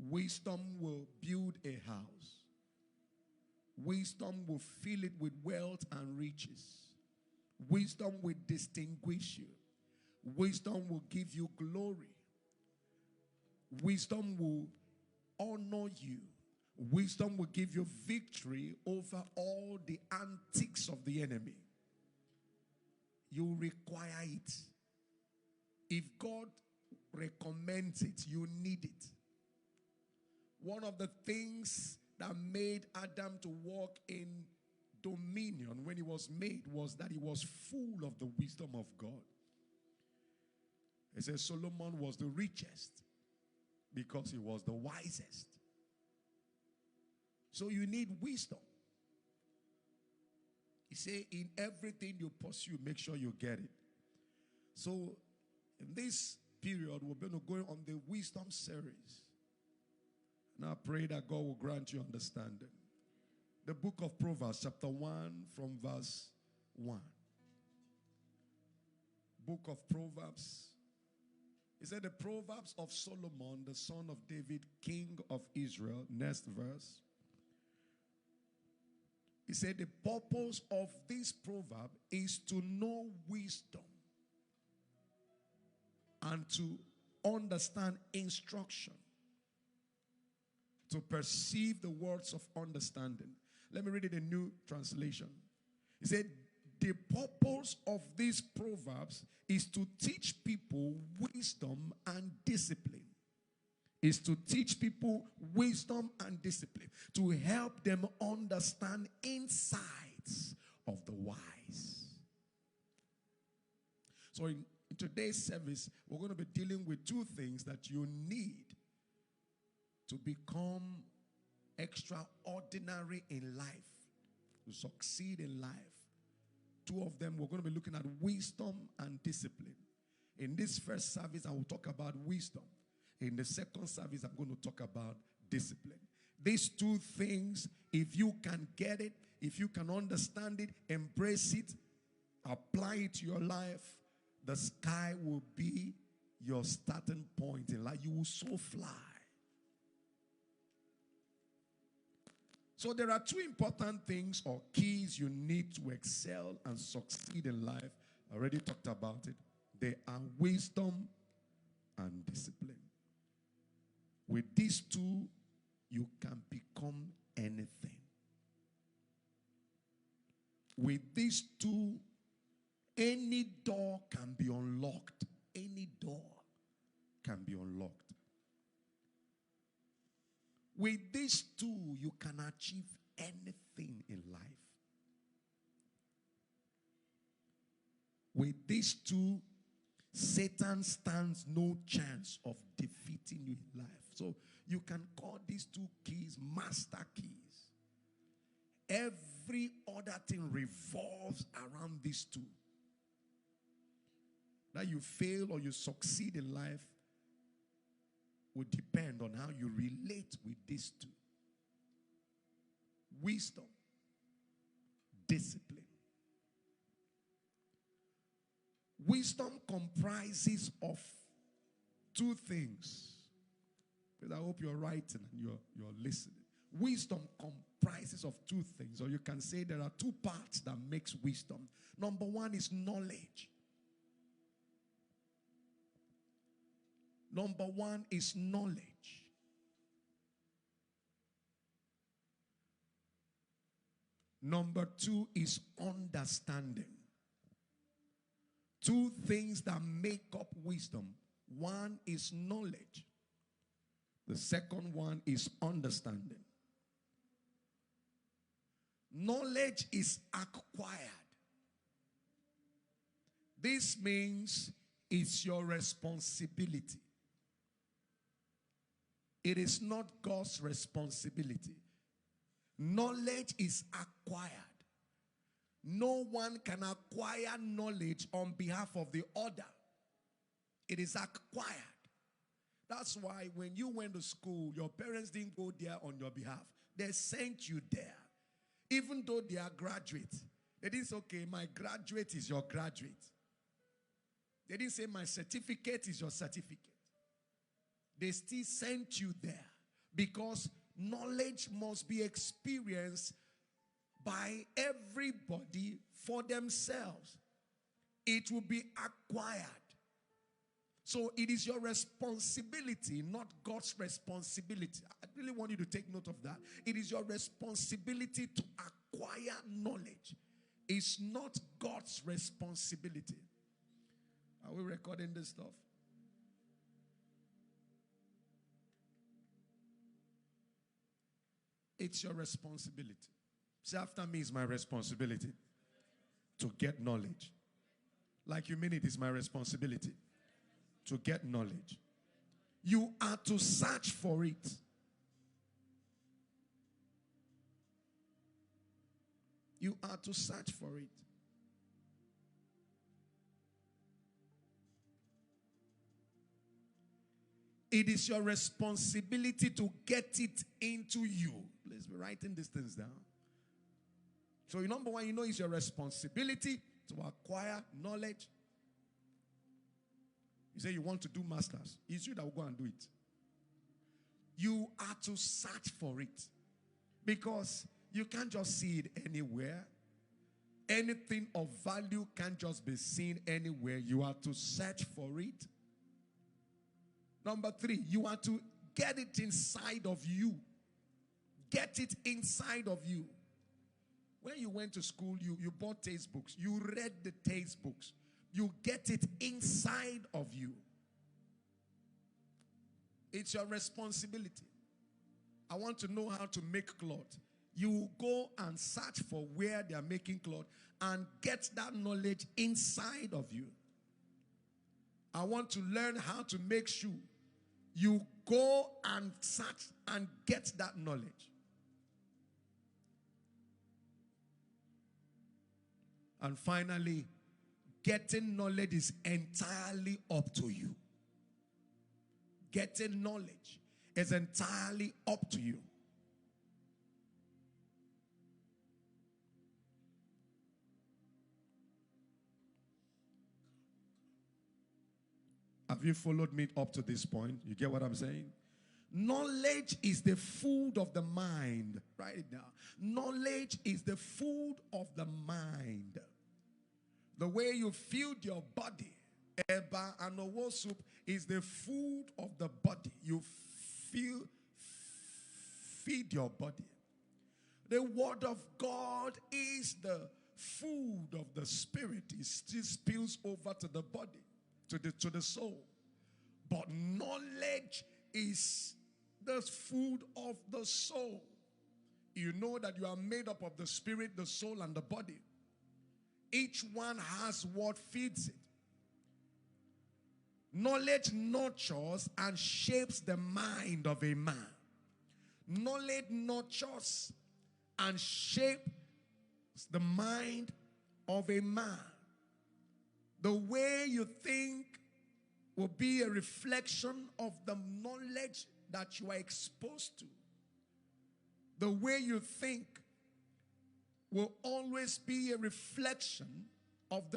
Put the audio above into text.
Wisdom will build a house. Wisdom will fill it with wealth and riches. Wisdom will distinguish you. Wisdom will give you glory. Wisdom will honor you. Wisdom will give you victory over all the antics of the enemy. You require it. If God recommends it, you need it. One of the things that made Adam to walk in dominion when he was made was that he was full of the wisdom of God. It says Solomon was the richest because he was the wisest. So you need wisdom. He said, in everything you pursue, make sure you get it. So in this period, we're going to go on the wisdom series. And I pray that God will grant you understanding. The book of Proverbs, chapter 1, from verse 1. Book of Proverbs. He said, the Proverbs of Solomon, the son of David, king of Israel. Next verse. He said, the purpose of this proverb is to know wisdom and to understand instruction, to perceive the words of understanding. Let me read it in New Translation. He said, the purpose of these proverbs is to teach people wisdom and discipline. Is to teach people wisdom and discipline. To help them understand insights of the wise. So in today's service, we're going to be dealing with two things that you need to become extraordinary in life, to succeed in life. Two of them, we're going to be looking at wisdom and discipline. In this first service, I will talk about wisdom. In the second service, I'm going to talk about discipline. These two things, if you can get it, if you can understand it, embrace it, apply it to your life, the sky will be your starting point in life. You will so fly. So there are two important things or keys you need to excel and succeed in life. I already talked about it. They are wisdom and discipline. With these two, you can become anything. With these two, any door can be unlocked. Any door can be unlocked. With these two, you can achieve anything in life. With these two, Satan stands no chance of defeating you in life. So you can call these two keys master keys. Every other thing revolves around these two. That you fail or you succeed in life will depend on how you relate with these two. Wisdom, discipline. Wisdom comprises of two things. But I hope you're writing and you're listening. Wisdom comprises of two things, or you can say there are two parts that makes wisdom. Number one is knowledge. Number one is knowledge. Number two is understanding. Two things that make up wisdom. One is knowledge. The second one is understanding. Knowledge is acquired. This means it's your responsibility. It is not God's responsibility. Knowledge is acquired. No one can acquire knowledge on behalf of the other. It is acquired. That's why when you went to school, your parents didn't go there on your behalf. They sent you there. Even though they are graduates. They didn't say, okay, my graduate is your graduate. They didn't say my certificate is your certificate. They still sent you there. Because knowledge must be experienced by everybody for themselves. It will be acquired. So it is your responsibility, not God's responsibility. I really want you to take note of that. It is your responsibility to acquire knowledge. It's not God's responsibility. Are we recording this stuff? It's your responsibility. Say after me, it's my responsibility to get knowledge. Like you mean it is my responsibility to get knowledge. You are to search for it. You are to search for it. It is your responsibility to get it into you. Please be writing these things down. So, number one, you know it's your responsibility to acquire knowledge. You say you want to do masters. It's you that will go and do it. You are to search for it. Because you can't just see it anywhere. Anything of value can't just be seen anywhere. You are to search for it. Number three, you are to get it inside of you. Get it inside of you. When you went to school, you bought textbooks. You read the textbooks. You get it inside of you. It's your responsibility. I want to know how to make cloth. You go and search for where they are making cloth and get that knowledge inside of you. I want to learn how to make shoe. You go and search and get that knowledge. And finally, getting knowledge is entirely up to you. Getting knowledge is entirely up to you. Have you followed me up to this point? You get what I'm saying? Knowledge is the food of the mind. Write it down. Knowledge is the food of the mind. The way you feed your body, eba and owo soup, is the food of the body. You feed your body. The word of God is the food of the spirit. It still spills over to the body, to the soul. But knowledge is the food of the soul. You know that you are made up of the spirit, the soul, and the body. Each one has what feeds it. Knowledge nurtures and shapes the mind of a man. Knowledge nurtures and shapes the mind of a man. The way you think will be a reflection of the knowledge that you are exposed to. The way you think will always be a reflection of the